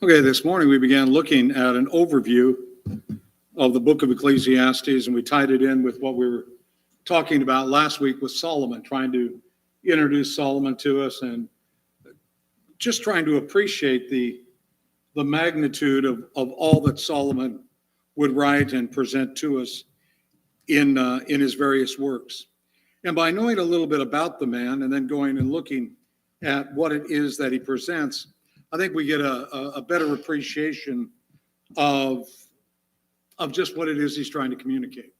Okay, this morning we began looking at an overview of the book of Ecclesiastes, and we tied it in with what we were talking about last week with Solomon, trying to introduce Solomon to us and just trying to appreciate the magnitude of all that Solomon would write and present to us in his various works. And by knowing a little bit about the man and then going and looking at what it is that he presents, I think we get a better appreciation of just what it is he's trying to communicate.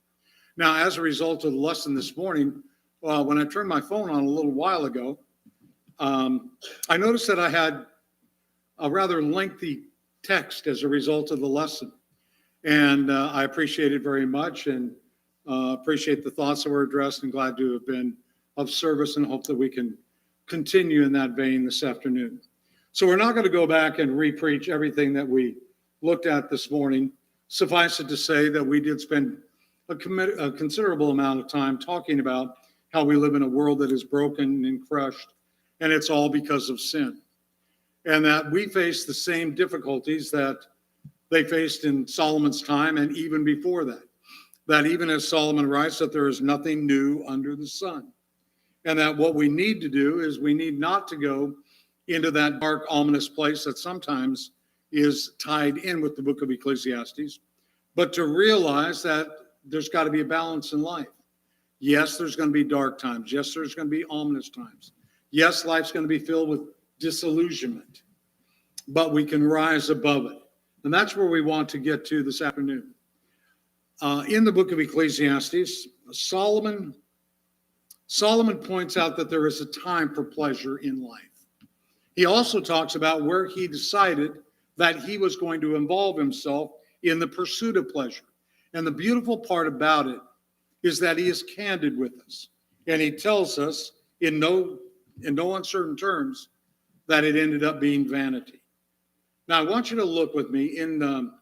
Now, as a result of the lesson this morning, when I turned my phone on a little while ago, I noticed that I had a rather lengthy text as a result of the lesson. And I appreciate it very much and appreciate the thoughts that were addressed and glad to have been of service and hope that we can continue in that vein this afternoon. So we're not going to go back and re-preach everything that we looked at this morning. Suffice it to say that we did spend a considerable amount of time talking about how we live in a world that is broken and crushed, and it's all because of sin. And that we face the same difficulties that they faced in Solomon's time and even before that. That even as Solomon writes, that there is nothing new under the sun. And that what we need to do is we need not to go into that dark, ominous place that sometimes is tied in with the book of Ecclesiastes, but to realize that there's got to be a balance in life. Yes, there's going to be dark times. Yes, there's going to be ominous times. Yes, life's going to be filled with disillusionment, but we can rise above it. And that's where we want to get to this afternoon. In the book of Ecclesiastes, Solomon points out that there is a time for pleasure in life. He also talks about where he decided that he was going to involve himself in the pursuit of pleasure. And the beautiful part about it is that he is candid with us. And he tells us in no uncertain terms that it ended up being vanity. Now, I want you to look with me in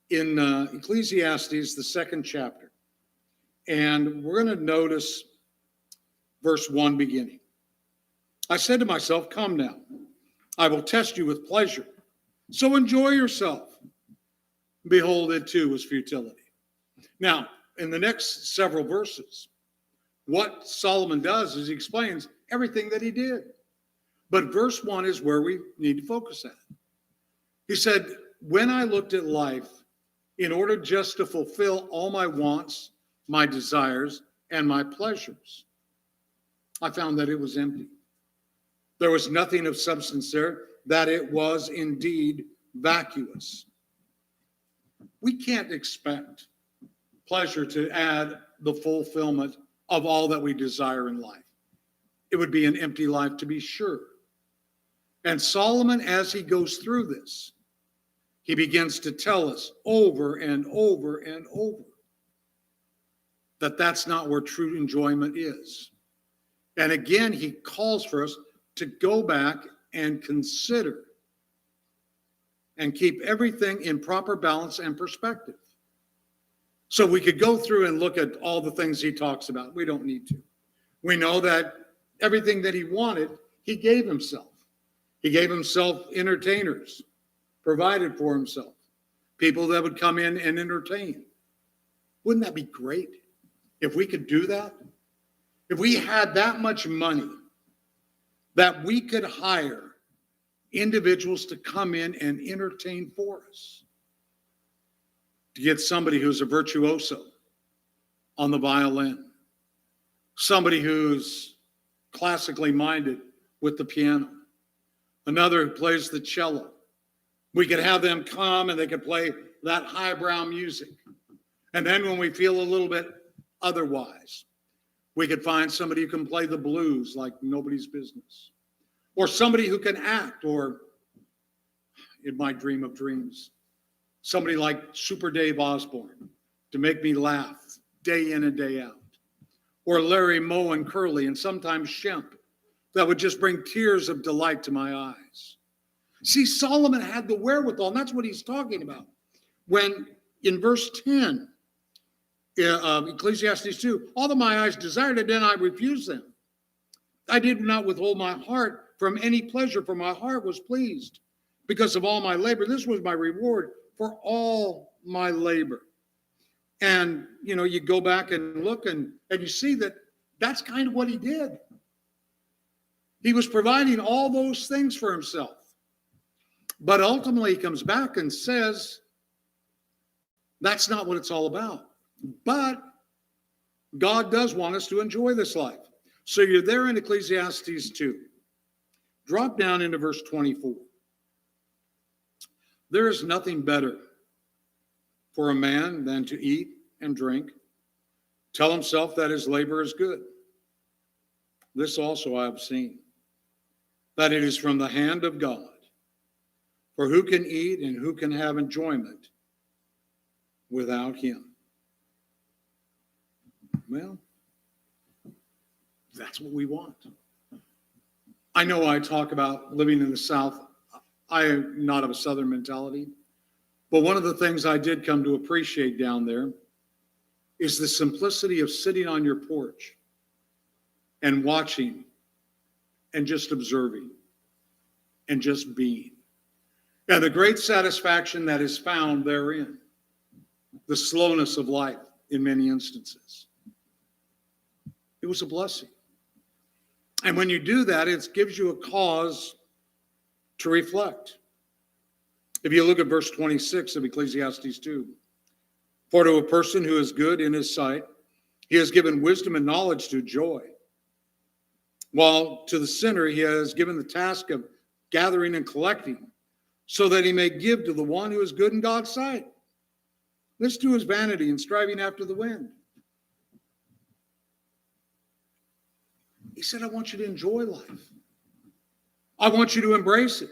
Ecclesiastes, the second chapter. And we're going to notice verse 1 beginning. I said to myself, come now, I will test you with pleasure. So enjoy yourself. Behold, it too was futility. Now, in the next several verses, what Solomon does is he explains everything that he did. But verse 1 is where we need to focus at. He said, when I looked at life in order just to fulfill all my wants, my desires, and my pleasures, I found that it was empty. There was nothing of substance there, that it was indeed vacuous. We can't expect pleasure to add the fulfillment of all that we desire in life. It would be an empty life, to be sure. And Solomon, as he goes through this, he begins to tell us over and over and over that that's not where true enjoyment is. And again, he calls for us to go back and consider and keep everything in proper balance and perspective. So we could go through and look at all the things he talks about. We don't need to. We know that everything that he wanted, he gave himself. He gave himself entertainers, provided for himself, people that would come in and entertain. Wouldn't that be great if we could do that? If we had that much money that we could hire individuals to come in and entertain for us, to get somebody who's a virtuoso on the violin, somebody who's classically minded with the piano, another who plays the cello. We could have them come and they could play that highbrow music. And then when we feel a little bit otherwise, we could find somebody who can play the blues like nobody's business. Or somebody who can act, or in my dream of dreams, somebody like Super Dave Osborne to make me laugh day in and day out. Or Larry Moe and Curly, and sometimes Shemp, that would just bring tears of delight to my eyes. See, Solomon had the wherewithal, and that's what he's talking about. When in verse 10, Ecclesiastes 2, all that my eyes desired, and then I refused them. I did not withhold my heart from any pleasure, for my heart was pleased. because of all my labor. This was my reward for all my labor. And, you go back and look and you see that that's kind of what he did. He was providing all those things for himself. But ultimately, he comes back and says, that's not what it's all about. But God does want us to enjoy this life. So you're there in Ecclesiastes 2. Drop down into verse 24. There is nothing better for a man than to eat and drink, tell himself that his labor is good. This also I have seen, that it is from the hand of God. For who can eat and who can have enjoyment without him? Well, that's what we want. I know I talk about living in the South. I am not of a Southern mentality. But one of the things I did come to appreciate down there is the simplicity of sitting on your porch and watching and just observing and just being. And the great satisfaction that is found therein, the slowness of life in many instances. It was a blessing. And when you do that, it gives you a cause to reflect. If you look at verse 26 of Ecclesiastes 2, for to a person who is good in his sight, he has given wisdom and knowledge to enjoy. While to the sinner, he has given the task of gathering and collecting, so that he may give to the one who is good in God's sight. This too is vanity and striving after the wind. He said, I want you to enjoy life. I want you to embrace it.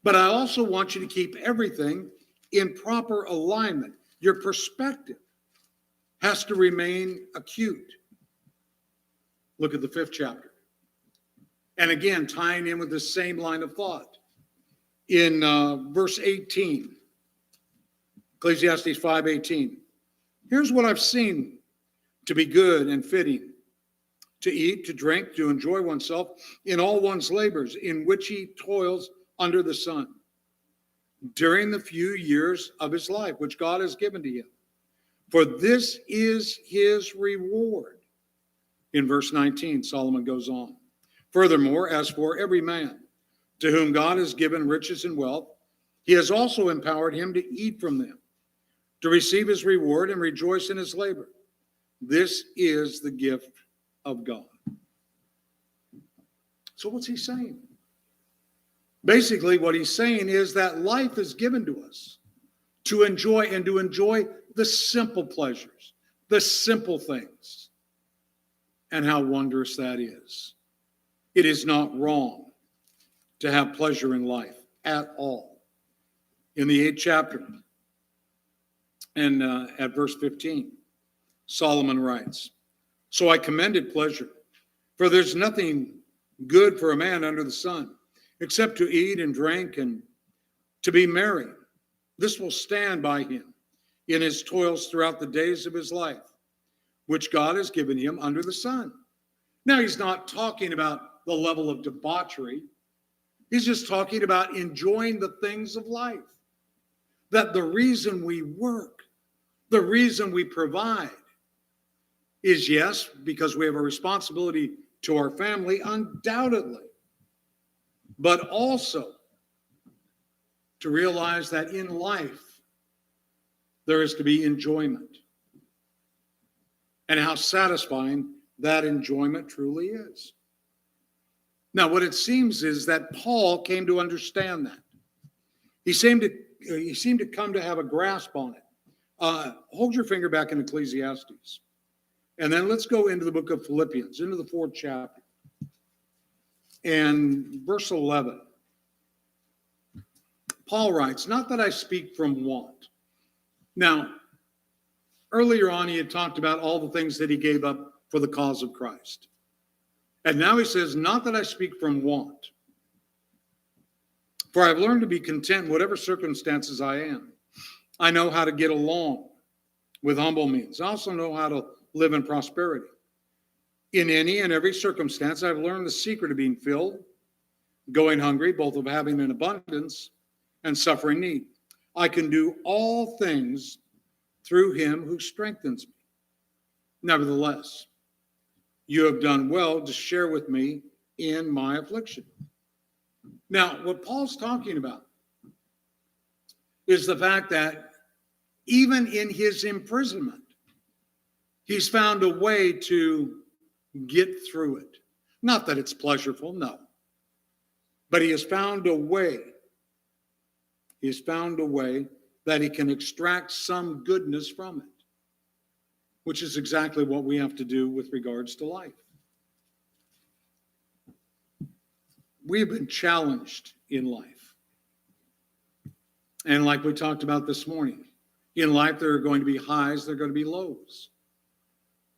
But I also want you to keep everything in proper alignment. Your perspective has to remain acute. Look at the 5th chapter. And again, tying in with the same line of thought. In verse 18, Ecclesiastes 5:18. Here's what I've seen to be good and fitting, to eat, to drink, to enjoy oneself in all one's labors, in which he toils under the sun, during the few years of his life, which God has given to him. For this is his reward. In verse 19, Solomon goes on. Furthermore, as for every man to whom God has given riches and wealth, he has also empowered him to eat from them, to receive his reward and rejoice in his labor. This is the gift of God. So what's he saying? Basically, what he's saying is that life is given to us to enjoy, and to enjoy the simple pleasures, the simple things, and how wondrous that is. It is not wrong to have pleasure in life at all. In the 8th chapter, and at verse 15, Solomon writes, so I commended pleasure, for there's nothing good for a man under the sun, except to eat and drink and to be merry. This will stand by him in his toils throughout the days of his life, which God has given him under the sun. Now, he's not talking about the level of debauchery. He's just talking about enjoying the things of life. That the reason we work, the reason we provide is, yes, because we have a responsibility to our family, undoubtedly, but also to realize that in life there is to be enjoyment, and how satisfying that enjoyment truly is. Now, what it seems is that Paul came to understand that. He seemed to come to have a grasp on it. Hold your finger back in Ecclesiastes. And then let's go into the book of Philippians, into the 4th chapter. And verse 11. Paul writes, not that I speak from want. Now, earlier on, he had talked about all the things that he gave up for the cause of Christ. And now he says, not that I speak from want. For I've learned to be content in whatever circumstances I am. I know how to get along with humble means. I also know how to live in prosperity. In any and every circumstance, I've learned the secret of being filled, going hungry, both of having an abundance. and suffering need. I can do all things through him who strengthens me. Nevertheless, you have done well to share with me in my affliction. Now, what Paul's talking about is the fact that even in his imprisonment, he's found a way to get through it. Not that it's pleasurable, no. But he has found a way. He has found a way that he can extract some goodness from it, which is exactly what we have to do with regards to life. We've been challenged in life. And like we talked about this morning, in life there are going to be highs, there are going to be lows.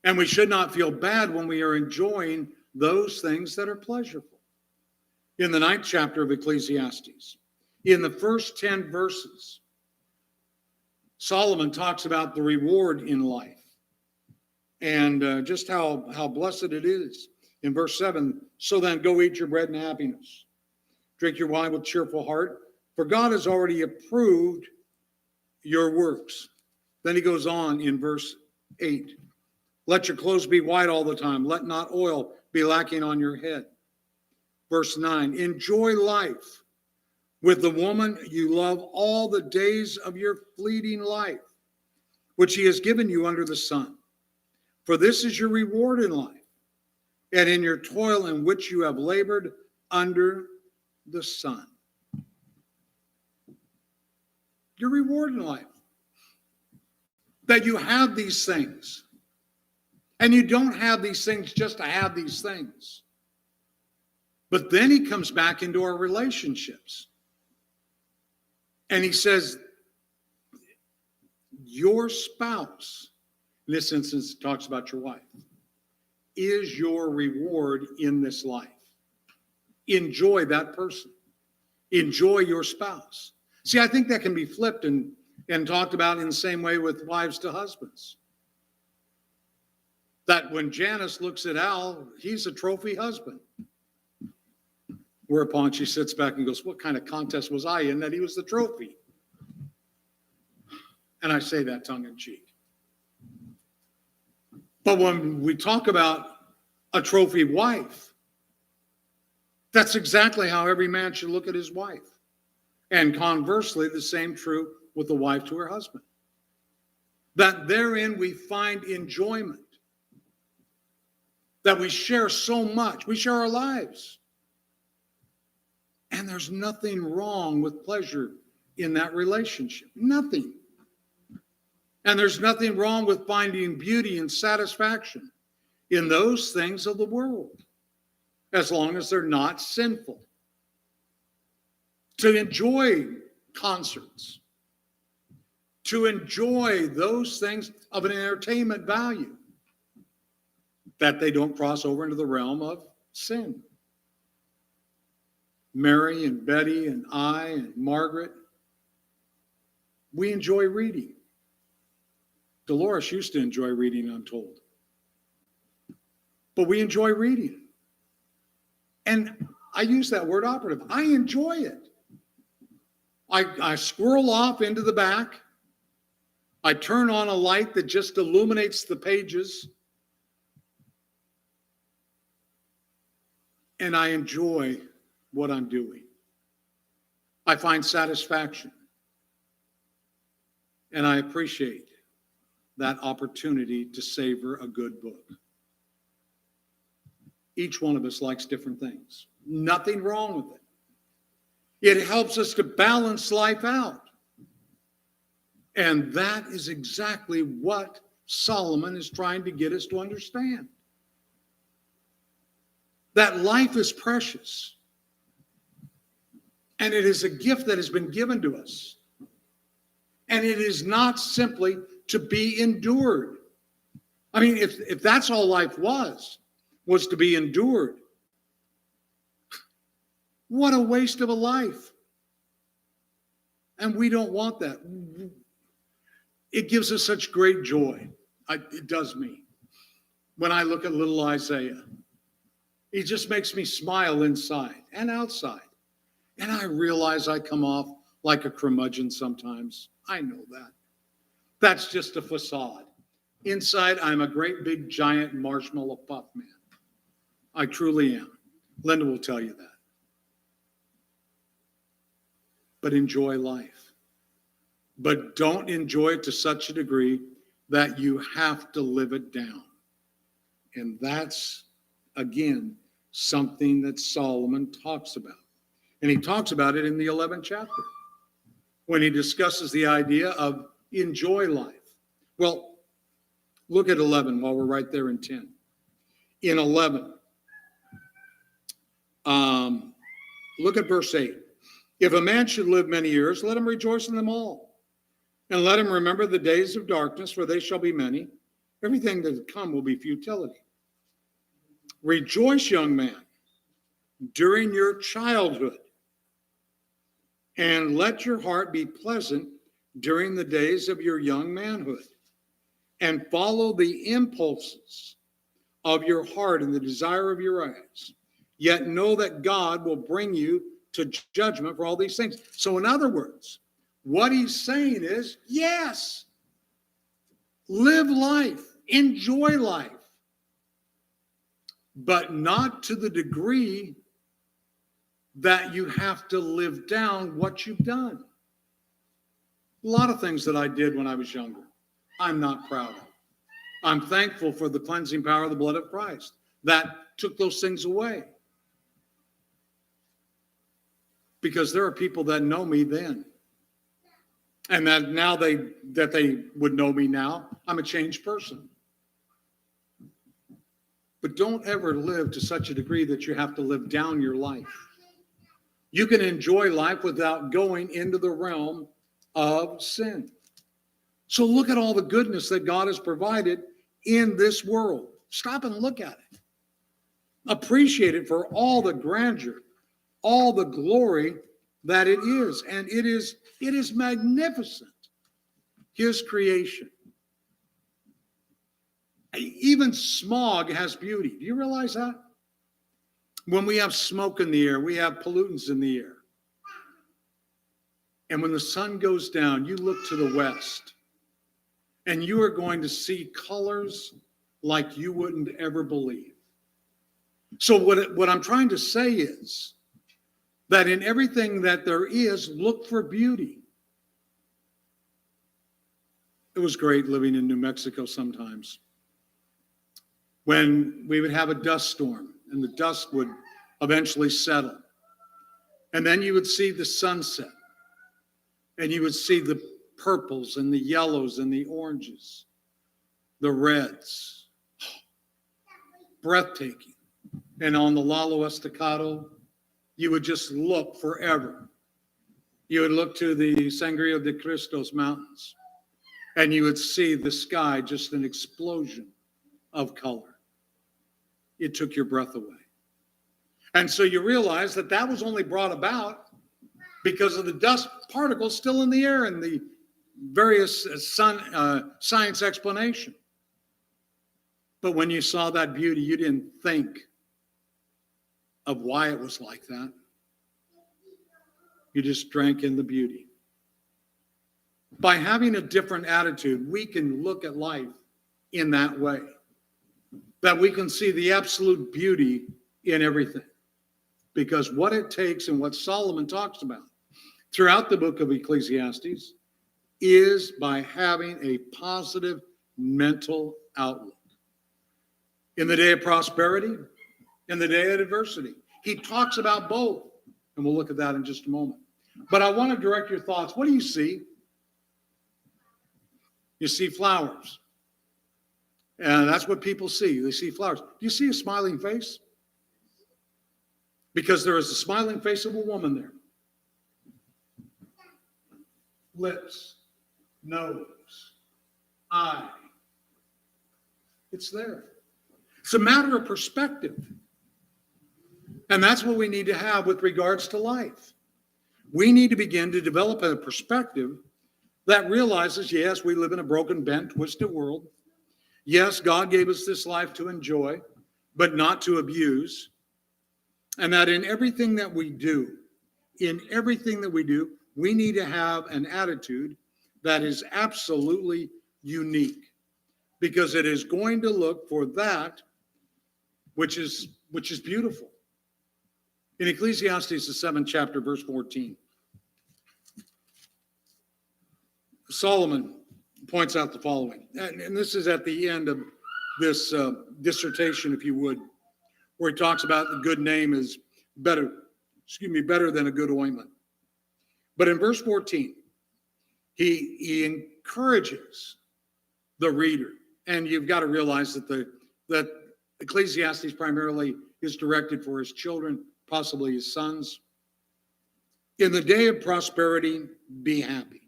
And we should not feel bad when we are enjoying those things that are pleasurable. In the 9th chapter of Ecclesiastes, in the first 10 verses, Solomon talks about the reward in life and just how blessed it is. In verse 7, so then go eat your bread in happiness. Drink your wine with cheerful heart, for God has already approved your works. Then he goes on in verse 8. Let your clothes be white all the time. Let not oil be lacking on your head. Verse 9, enjoy life with the woman you love all the days of your fleeting life, which he has given you under the sun. For this is your reward in life, and in your toil in which you have labored under the sun. Your reward in life. That you have these things. And you don't have these things just to have these things. But then he comes back into our relationships. And he says, your spouse, in this instance, it talks about your wife, is your reward in this life. Enjoy that person. Enjoy your spouse. See, I think that can be flipped and talked about in the same way with wives to husbands. That when Janice looks at Al, he's a trophy husband. Whereupon she sits back and goes, what kind of contest was I in that he was the trophy? And I say that tongue in cheek. But when we talk about a trophy wife, that's exactly how every man should look at his wife. And conversely, the same true with the wife to her husband. That therein we find enjoyment. That we share so much. We share our lives. And there's nothing wrong with pleasure in that relationship. Nothing. And there's nothing wrong with finding beauty and satisfaction in those things of the world, as long as they're not sinful. To enjoy concerts, to enjoy those things of an entertainment value, that they don't cross over into the realm of sin. Mary and Betty and I and Margaret, we enjoy reading. Dolores used to enjoy reading, I'm told. But we enjoy reading. And I use that word operative. I enjoy it. I squirrel off into the back. I turn on a light that just illuminates the pages. And I enjoy what I'm doing. I find satisfaction. And I appreciate that opportunity to savor a good book. Each one of us likes different things. Nothing wrong with it. It helps us to balance life out. And that is exactly what Solomon is trying to get us to understand. That life is precious. And it is a gift that has been given to us. And it is not simply to be endured. I mean, if that's all life was to be endured, what a waste of a life. And we don't want that. It gives us such great joy. It does me. When I look at little Isaiah, he just makes me smile inside and outside. And I realize I come off like a curmudgeon sometimes. I know that. That's just a facade. Inside, I'm a great big giant marshmallow puff man. I truly am. Linda will tell you that. But enjoy life. But don't enjoy it to such a degree that you have to live it down. And that's, again, something that Solomon talks about. And he talks about it in the 11th chapter when he discusses the idea of enjoy life. Well, look at 11 while we're right there in 10. In 11, look at verse 8. If a man should live many years, let him rejoice in them all. And let him remember the days of darkness, for they shall be many. Everything that come will be futility. Rejoice, young man, during your childhood, and let your heart be pleasant during the days of your young manhood, and follow the impulses of your heart and the desire of your eyes. Yet know that God will bring you to judgment for all these things. So in other words, what he's saying is, yes, live life, enjoy life, but not to the degree that you have to live down what you've done. A lot of things that I did when I was younger, I'm not proud of. I'm thankful for the cleansing power of the blood of Christ that took those things away. Because there are people that know me then. And that now they would know me now, I'm a changed person. But don't ever live to such a degree that you have to live down your life. You can enjoy life without going into the realm of sin. So look at all the goodness that God has provided in this world. Stop and look at it. Appreciate it for all the grandeur, all the glory that it is. And it is magnificent, his creation. Even smog has beauty. Do you realize that? When we have smoke in the air, we have pollutants in the air. And when the sun goes down, you look to the west, and you are going to see colors like you wouldn't ever believe. So what I'm trying to say is that in everything that there is, look for beauty. It was great living in New Mexico sometimes, when we would have a dust storm and the dust would eventually settle. And then you would see the sunset, and you would see the purples and the yellows and the oranges, the reds. Breathtaking. And on the Lalo Estacado, you would just look forever. You would look to the Sangria de Cristos mountains, and you would see the sky just an explosion of color. It took your breath away. And so you realize that that was only brought about because of the dust particles still in the air and the various science explanation. But when you saw that beauty, you didn't think of why it was like that. You just drank in the beauty. By having a different attitude, we can look at life in that way. That we can see the absolute beauty in everything. Because what it takes and what Solomon talks about throughout the book of Ecclesiastes is by having a positive mental outlook. In the day of prosperity, in the day of adversity. He talks about both. And we'll look at that in just a moment. But I want to direct your thoughts. What do you see? You see flowers. And that's what people see. They see flowers. Do you see a smiling face? Because there is a smiling face of a woman there. Lips, nose, eye. It's there. It's a matter of perspective. And that's what we need to have with regards to life. We need to begin to develop a perspective that realizes, yes, we live in a broken, bent, twisted world. Yes, God gave us this life to enjoy, but not to abuse. And that in everything that we do, we need to have an attitude that is absolutely unique, because it is going to look for that which is beautiful. In Ecclesiastes, the 7th chapter, verse 14, Solomon points out the following, and this is at the end of this dissertation, if you would, where he talks about the good name is better than a good ointment. But in verse 14, he encourages the reader, and you've got to realize that Ecclesiastes primarily is directed for his children, possibly his sons. In the day of prosperity, be happy.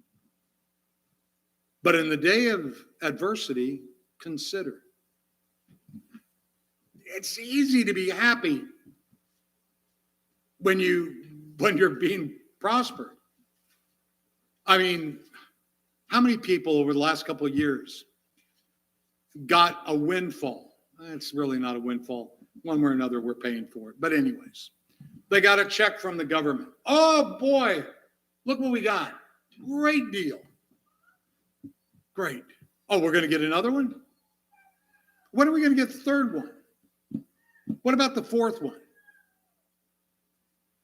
But in the day of adversity, consider. It's easy to be happy when you're being prospered. I mean, how many people over the last couple of years got a windfall? It's really not a windfall. One way or another, we're paying for it. But anyways, they got a check from the government. Oh boy, look what we got. Great deal. Great. Oh, we're going to get another one? When are we going to get the third one? What about the fourth one?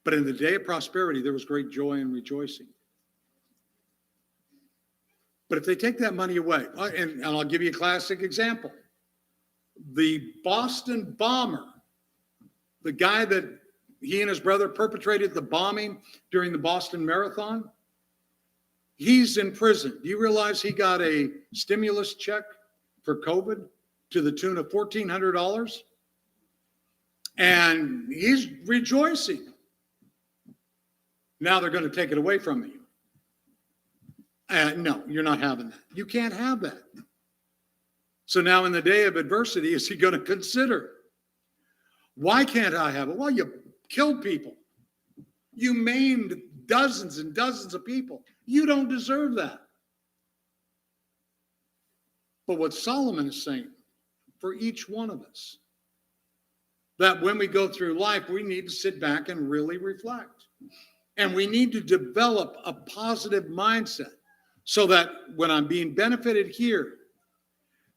But in the day of prosperity, there was great joy and rejoicing. But if they take that money away, and I'll give you a classic example. The Boston bomber, the guy that he and his brother perpetrated the bombing during the Boston Marathon, he's in prison. Do you realize he got a stimulus check for COVID to the tune of $1,400? And he's rejoicing. Now they're going to take it away from you. No, you're not having that. You can't have that. So now in the day of adversity, is he going to consider, why can't I have it? Well, you killed people. You maimed dozens and dozens of people. You don't deserve that. But what Solomon is saying for each one of us, that when we go through life, we need to sit back and really reflect. And we need to develop a positive mindset so that when I'm being benefited here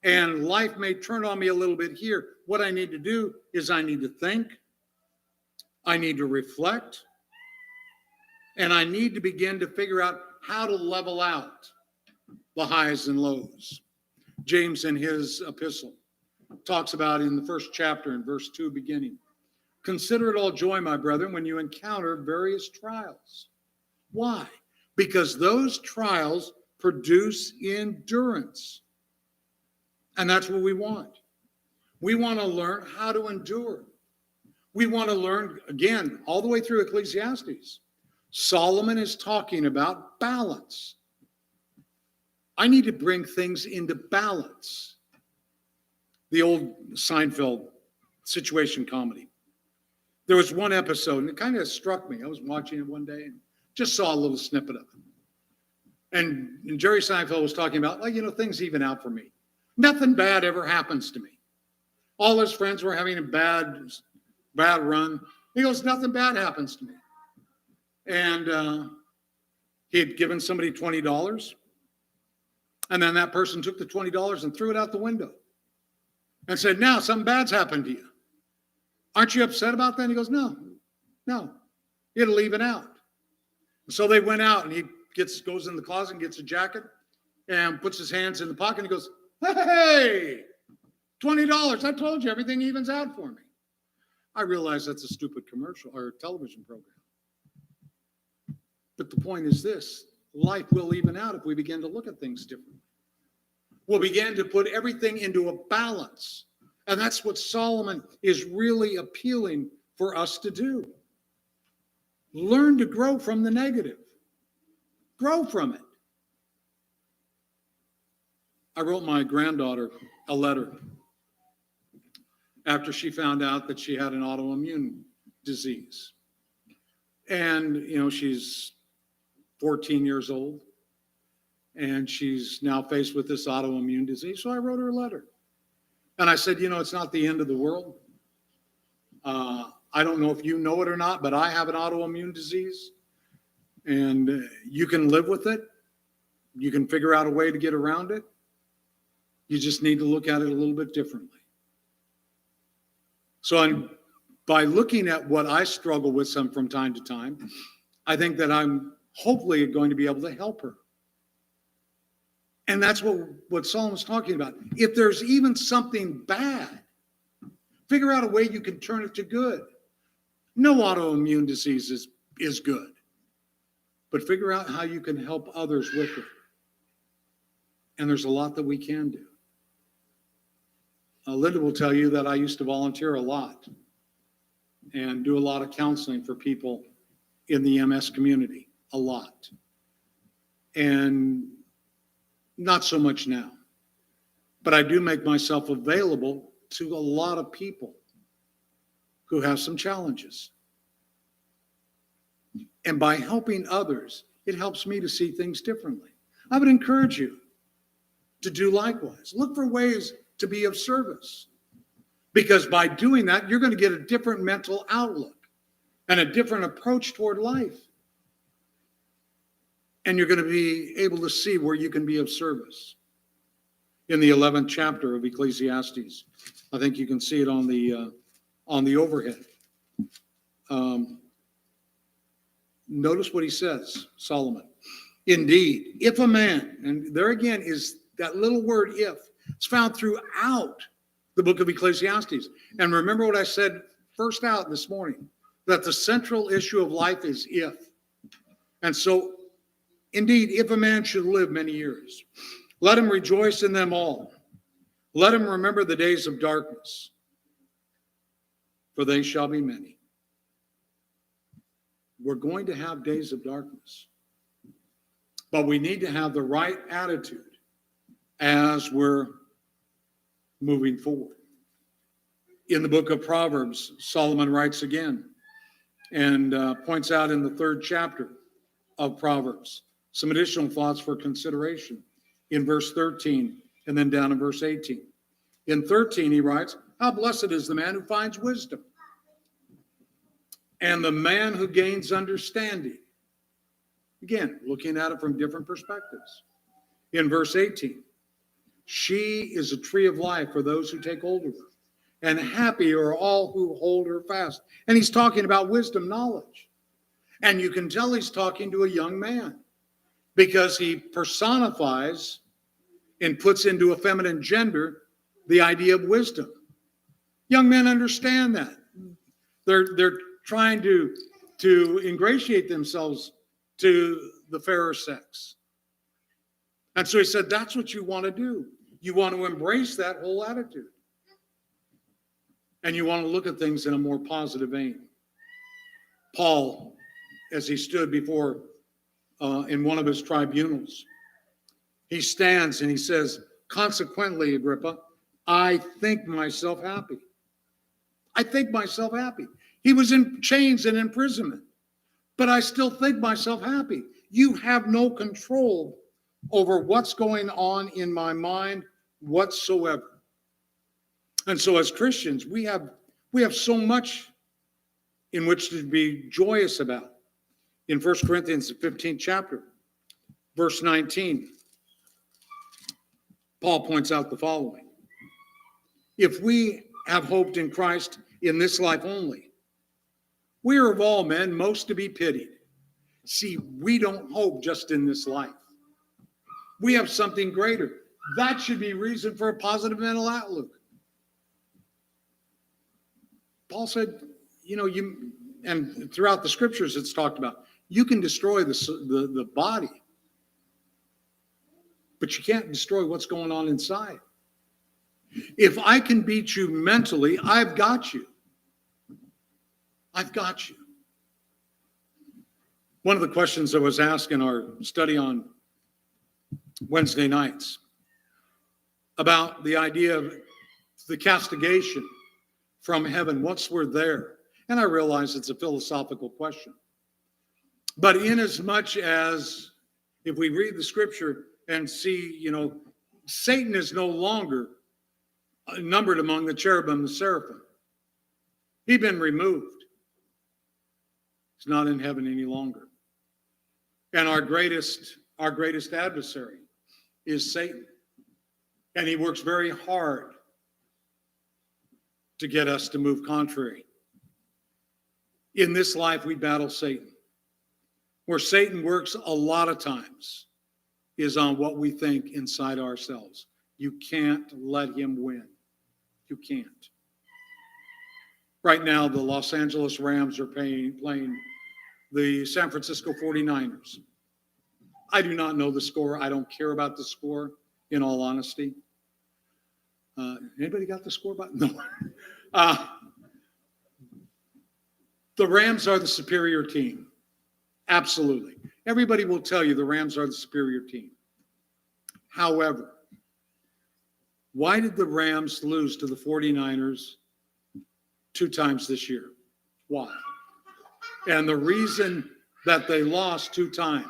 and life may turn on me a little bit here, what I need to do is I need to think, I need to reflect, and I need to begin to figure out how to level out the highs and lows. James, in his epistle, talks about in the 1st chapter in verse 2 beginning, consider it all joy, my brethren, when you encounter various trials. Why? Because those trials produce endurance. And that's what we want. We want to learn how to endure. We want to learn, again, all the way through Ecclesiastes. Solomon is talking about balance. I need to bring things into balance. The old Seinfeld situation comedy. There was one episode, and it kind of struck me. I was watching it one day and just saw a little snippet of it. And Jerry Seinfeld was talking about, things even out for me. Nothing bad ever happens to me. All his friends were having a bad run. He goes, nothing bad happens to me. And he had given somebody $20. And then that person took the $20 and threw it out the window and said, now something bad's happened to you. Aren't you upset about that? And he goes, no, it'll even out. So they went out, and he goes in the closet and gets a jacket and puts his hands in the pocket, and he goes, hey, $20. I told you, everything evens out for me. I realize that's a stupid commercial or television program. But the point is this: life will even out if we begin to look at things differently. We'll begin to put everything into a balance. And that's what Solomon is really appealing for us to do. Learn to grow from the negative. Grow from it. I wrote my granddaughter a letter after she found out that she had an autoimmune disease. And, she's 14 years old, and she's now faced with this autoimmune disease. So I wrote her a letter. And I said, it's not the end of the world. I don't know if you know it or not, but I have an autoimmune disease. And you can live with it. You can figure out a way to get around it. You just need to look at it a little bit differently. So by looking at what I struggle with some from time to time, I think that I'm hopefully going to be able to help her. And that's what Solomon's talking about. If there's even something bad, figure out a way you can turn it to good. No autoimmune disease is good. But figure out how you can help others with it. And there's a lot that we can do. Linda will tell you that I used to volunteer a lot and do a lot of counseling for people in the MS community, a lot. And not so much now. But I do make myself available to a lot of people who have some challenges. And by helping others, it helps me to see things differently. I would encourage you to do likewise. Look for ways to be of service. Because by doing that, you're going to get a different mental outlook and a different approach toward life. And you're going to be able to see where you can be of service. In the 11th chapter of Ecclesiastes, I think you can see it on the overhead. Notice what he says, Solomon. Indeed, if a man, and there again is that little word if, it's found throughout the book of Ecclesiastes. And remember what I said first out this morning, that the central issue of life is if. And so, indeed, if a man should live many years, let him rejoice in them all. Let him remember the days of darkness, for they shall be many. We're going to have days of darkness, but we need to have the right attitude as we're moving forward. In the book of Proverbs, Solomon writes again and points out in the 3rd chapter of Proverbs some additional thoughts for consideration in verse 13 and then down in verse 18. In 13, he writes, how blessed is the man who finds wisdom and the man who gains understanding. Again, looking at it from different perspectives. In verse 18, she is a tree of life for those who take hold of her, and happy are all who hold her fast. And he's talking about wisdom, knowledge. And you can tell he's talking to a young man because he personifies and puts into a feminine gender the idea of wisdom. Young men understand that. They're trying to ingratiate themselves to the fairer sex. And so he said, that's what you want to do. You want to embrace that whole attitude. And you want to look at things in a more positive vein. Paul, as he stood before in one of his tribunals, he stands and he says, consequently, Agrippa, I think myself happy. I think myself happy. He was in chains and imprisonment, but I still think myself happy. You have no control over what's going on in my mind whatsoever. And so as Christians, we have so much in which to be joyous about. In 1 Corinthians, the 15th chapter, verse 19, Paul points out the following. If we have hoped in Christ in this life only, we are of all men most to be pitied. See, we don't hope just in this life. We have something greater. That should be reason for a positive mental outlook. Paul said, and throughout the scriptures it's talked about, you can destroy the body, but you can't destroy what's going on inside. If I can beat you mentally, I've got you. I've got you. One of the questions that was asked in our study on Wednesday nights about the idea of the castigation from heaven once we're there. And I realize it's a philosophical question. But inasmuch as if we read the scripture and see, Satan is no longer numbered among the cherubim and the seraphim. He's been removed. He's not in heaven any longer. And our greatest adversary is Satan. And he works very hard to get us to move contrary. In this life, we battle Satan. Where Satan works a lot of times is on what we think inside ourselves. You can't let him win. You can't. Right now, the Los Angeles Rams are playing the San Francisco 49ers. I do not know the score. I don't care about the score, in all honesty. Anybody got the score? No. The Rams are the superior team. Absolutely. Everybody will tell you the Rams are the superior team. However, why did the Rams lose to the 49ers 2 times this year? Why? And the reason that they lost 2 times,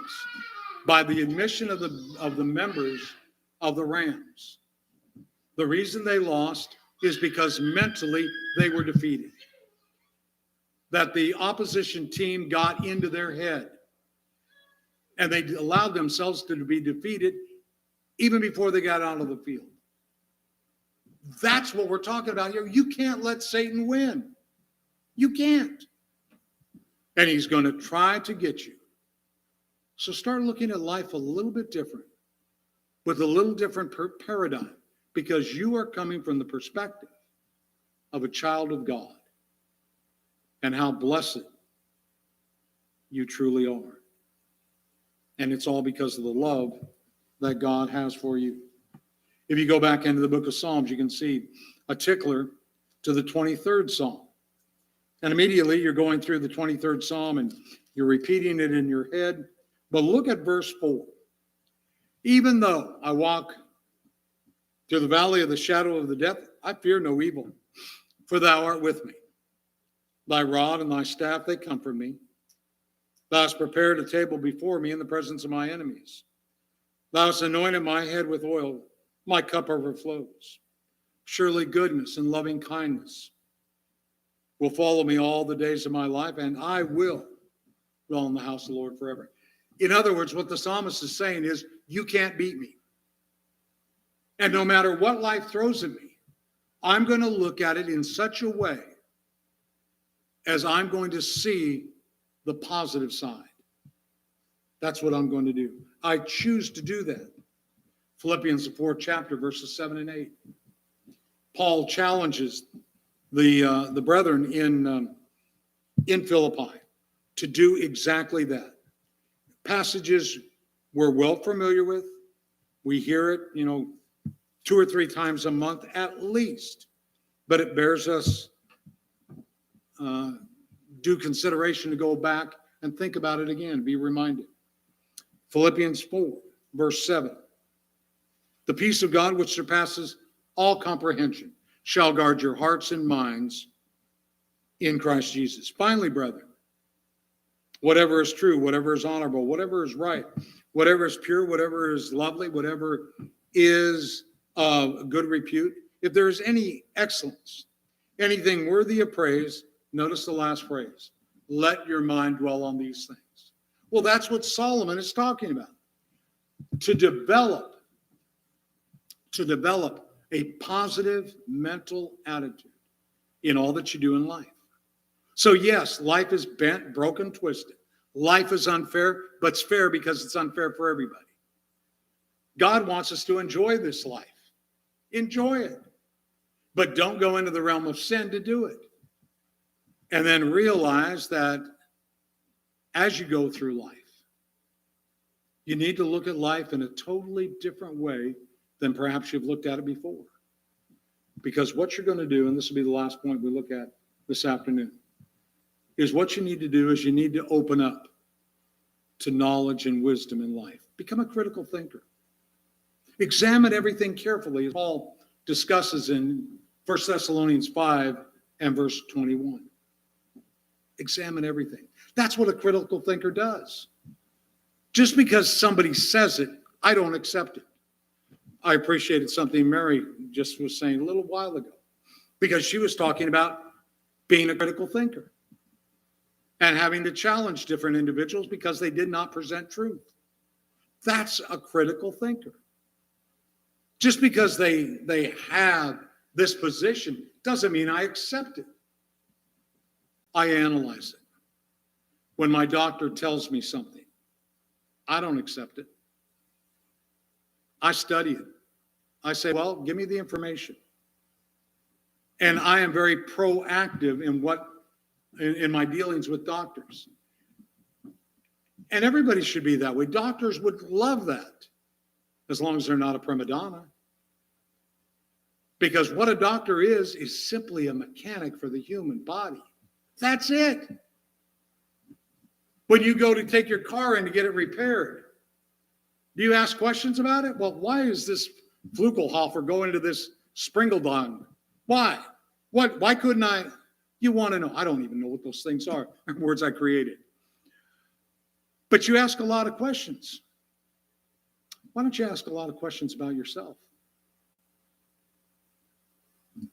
by the admission of the members of the Rams, the reason they lost is because mentally they were defeated. That the opposition team got into their head and they allowed themselves to be defeated even before they got out of the field. That's what we're talking about here. You can't let Satan win. You can't. And he's going to try to get you. So start looking at life a little bit different, with a little different paradigm, because you are coming from the perspective of a child of God and how blessed you truly are. And it's all because of the love that God has for you. If you go back into the book of Psalms, you can see a tickler to the 23rd Psalm. And immediately you're going through the 23rd Psalm and you're repeating it in your head. But look at verse 4. Even though I walk through the valley of the shadow of the death, I fear no evil, for thou art with me. Thy rod and thy staff, they comfort me. Thou hast prepared a table before me in the presence of my enemies. Thou hast anointed my head with oil. My cup overflows. Surely goodness and loving kindness will follow me all the days of my life, and I will dwell in the house of the Lord forever. In other words, what the psalmist is saying is, you can't beat me. And no matter what life throws at me, I'm going to look at it in such a way as I'm going to see the positive side. That's what I'm going to do. I choose to do that. Philippians, the 4th chapter, verses 7 and 8. Paul challenges the brethren in Philippi to do exactly that. Passages we're well familiar with. We hear it, 2 or 3 times a month at least. But it bears us due consideration to go back and think about it again, be reminded. Philippians 4, verse 7. The peace of God, which surpasses all comprehension, shall guard your hearts and minds in Christ Jesus. Finally, brethren, whatever is true, whatever is honorable, whatever is right, whatever is pure, whatever is lovely, whatever is of good repute, if there is any excellence, anything worthy of praise, notice the last phrase, let your mind dwell on these things. Well, that's what Solomon is talking about. To develop a positive mental attitude in all that you do in life. So yes, life is bent, broken, twisted. Life is unfair, but it's fair because it's unfair for everybody. God wants us to enjoy this life. Enjoy it. But don't go into the realm of sin to do it. And then realize that as you go through life, you need to look at life in a totally different way than perhaps you've looked at it before. Because what you're going to do, and this will be the last point we look at this afternoon, is what you need to do is you need to open up to knowledge and wisdom in life. Become a critical thinker. Examine everything carefully, as Paul discusses in 1 Thessalonians 5 and verse 21. Examine everything. That's what a critical thinker does. Just because somebody says it, I don't accept it. I appreciated something Mary just was saying a little while ago, because she was talking about being a critical thinker. and having to challenge different individuals because they did not present truth. That's a critical thinker. Just because they have this position doesn't mean I accept it. I analyze it. When my doctor tells me something, I don't accept it. I study it. I say, well, give me the information. And I am very proactive in my dealings with doctors. And everybody should be that way. Doctors would love that, as long as they're not a prima donna. Because what a doctor is simply a mechanic for the human body. That's it. When you go to take your car in to get it repaired, do you ask questions about it? Well, why is this Flugelhofer going to this Springeldong? Why? Why couldn't I? You want to know. I don't even know what those things are. Words I created. But you ask a lot of questions. Why don't you ask a lot of questions about yourself?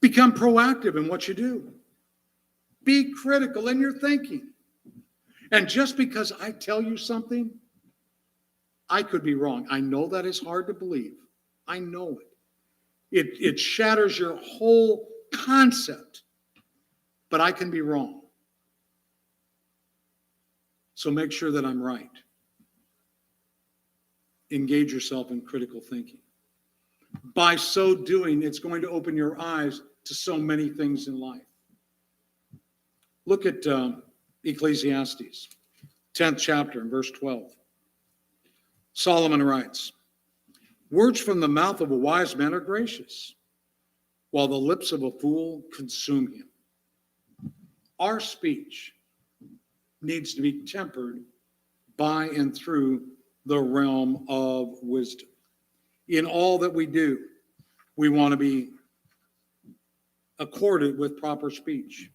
Become proactive in what you do. Be critical in your thinking. And just because I tell you something, I could be wrong. I know that is hard to believe. I know it. It shatters your whole concept. But I can be wrong. So make sure that I'm right. Engage yourself in critical thinking. By so doing, it's going to open your eyes to so many things in life. Look at Ecclesiastes, 10th chapter, and verse 12. Solomon writes, words from the mouth of a wise man are gracious, while the lips of a fool consume him. Our speech needs to be tempered by and through the realm of wisdom. In all that we do, we want to be accorded with proper speech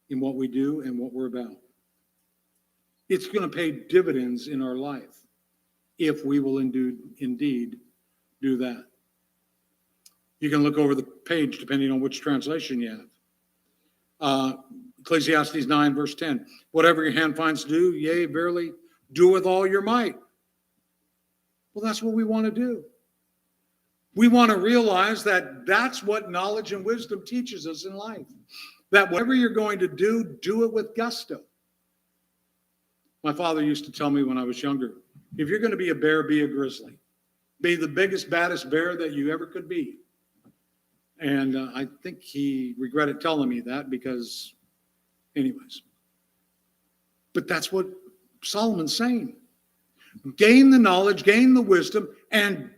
in what we do and what we're about. It's going to pay dividends in our life if we will indeed do that. You can look over the page depending on which translation you have. Ecclesiastes 9, verse 10. Whatever your hand finds to do, yea, verily, do with all your might. Well, that's what we want to do. We want to realize that that's what knowledge and wisdom teaches us in life. That whatever you're going to do it with gusto. My father used to tell me when I was younger, if you're going to be a bear, be a grizzly. Be the biggest, baddest bear that you ever could be. And I think he regretted telling me that because, anyways. But that's what Solomon's saying. Gain the knowledge, gain the wisdom, and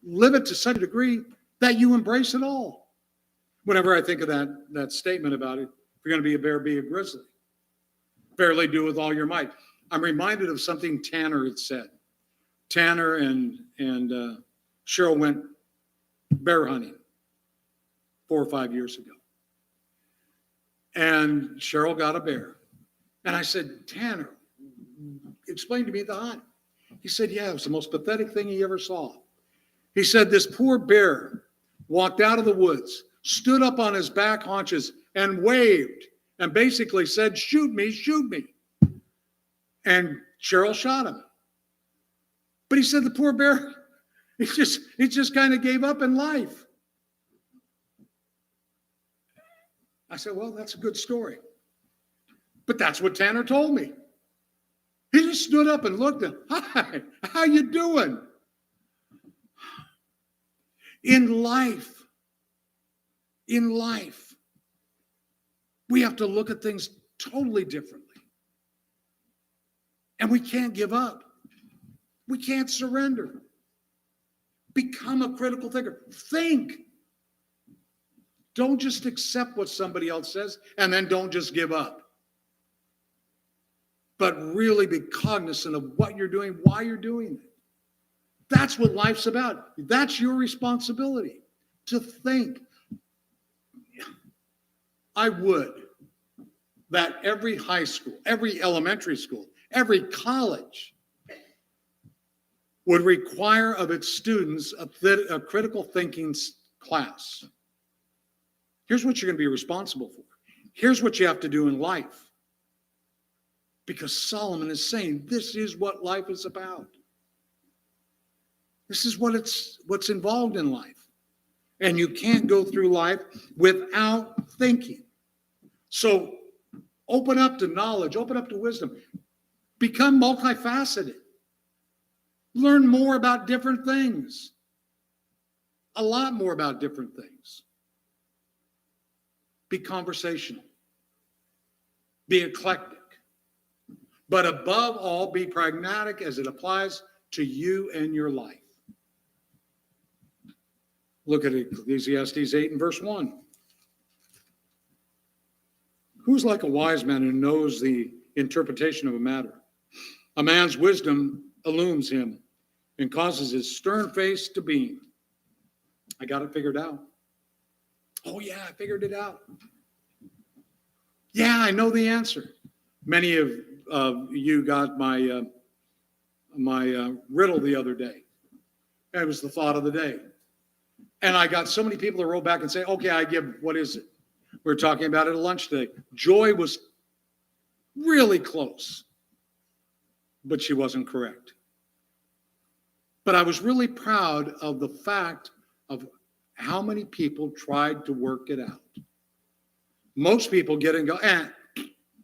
live it to such a degree that you embrace it all. Whenever I think of that statement about it, if you're going to be a bear, be a grizzly. Fairly do with all your might. I'm reminded of something Tanner had said. Tanner and Cheryl went bear hunting 4 or 5 years ago. And Cheryl got a bear. And I said, Tanner, explain to me the hunt. He said, yeah, it was the most pathetic thing he ever saw. He said, this poor bear walked out of the woods, stood up on his back haunches and waved and basically said, shoot me, shoot me. And Cheryl shot him. But he said the poor bear, he just kind of gave up in life. I said, well, that's a good story. But that's what Tanner told me. He just stood up and looked at him. Hi, how you doing? In life, we have to look at things totally differently. And we can't give up. We can't surrender. Become a critical thinker. Think. Don't just accept what somebody else says and then don't just give up. But really be cognizant of what you're doing, why you're doing it. That's what life's about. That's your responsibility, to think. I would that every high school, every elementary school, every college would require of its students a critical thinking class. Here's what you're going to be responsible for. Here's what you have to do in life. Because Solomon is saying this is what life is about. This is what's involved in life. And you can't go through life without thinking. So open up to knowledge, open up to wisdom. Become multifaceted. Learn more about different things. A lot more about different things. Be conversational. Be eclectic. But above all, be pragmatic as it applies to you and your life. Look at Ecclesiastes 8 and verse 1. Who's like a wise man who knows the interpretation of a matter? A man's wisdom illumines him and causes his stern face to beam. I got it figured out. Oh, yeah, I figured it out. Yeah, I know the answer. Many of you got my riddle the other day. It was the thought of the day. And I got so many people that wrote back and say, okay, I give, what is it? We were talking about it at lunch today. Joy was really close, but she wasn't correct. But I was really proud of the fact of how many people tried to work it out. Most people get it and go,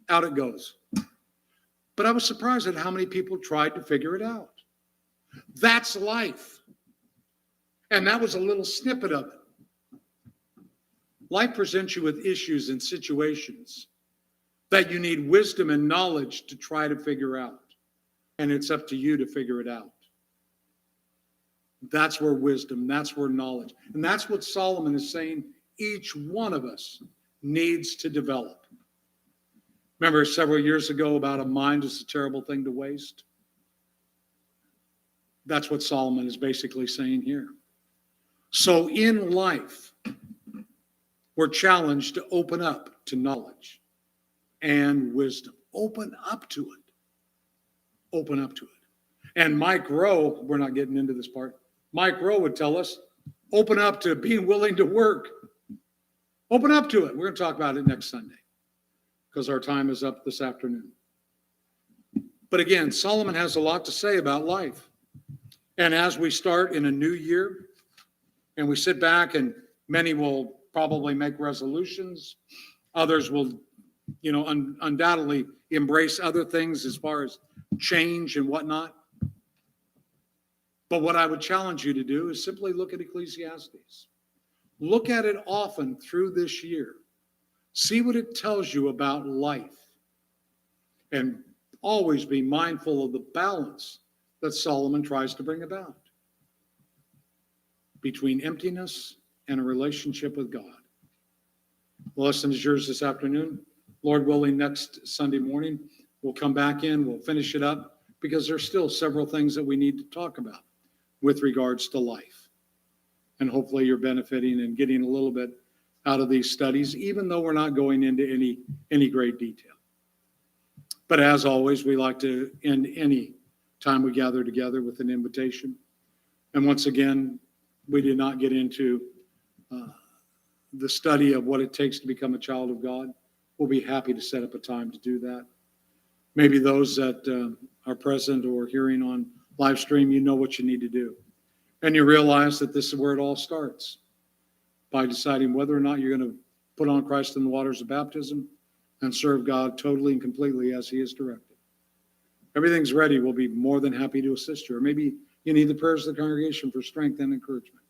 out it goes. But I was surprised at how many people tried to figure it out. That's life. And that was a little snippet of it. Life presents you with issues and situations that you need wisdom and knowledge to try to figure out. And it's up to you to figure it out. That's where wisdom, that's where knowledge. And that's what Solomon is saying each one of us needs to develop. Remember several years ago about a mind is a terrible thing to waste? That's what Solomon is basically saying here. So in life, we're challenged to open up to knowledge and wisdom. Open up to it. Open up to it. And Mike Rowe, we're not getting into this part, Mike Rowe would tell us, open up to being willing to work. Open up to it. We're going to talk about it next Sunday because our time is up this afternoon. But again, Solomon has a lot to say about life. And as we start in a new year, and we sit back, and many will probably make resolutions. Others will, undoubtedly embrace other things as far as change and whatnot. But what I would challenge you to do is simply look at Ecclesiastes. Look at it often through this year. See what it tells you about life. And always be mindful of the balance that Solomon tries to bring about between emptiness and a relationship with God. The lesson is yours this afternoon. Lord willing, next Sunday morning, we'll come back in, we'll finish it up, because there's still several things that we need to talk about with regards to life. And hopefully you're benefiting and getting a little bit out of these studies, even though we're not going into any great detail. But as always, we like to end any time we gather together with an invitation. And once again, we did not get into the study of what it takes to become a child of God. We'll be happy to set up a time to do that. Maybe those that are present or hearing on live stream, you know what you need to do. And you realize that this is where it all starts, by deciding whether or not you're going to put on Christ in the waters of baptism and serve God totally and completely as he is directed. Everything's ready. We'll be more than happy to assist you. Or maybe you need the prayers of the congregation for strength and encouragement.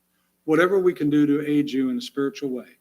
Whatever we can do to aid you in a spiritual way,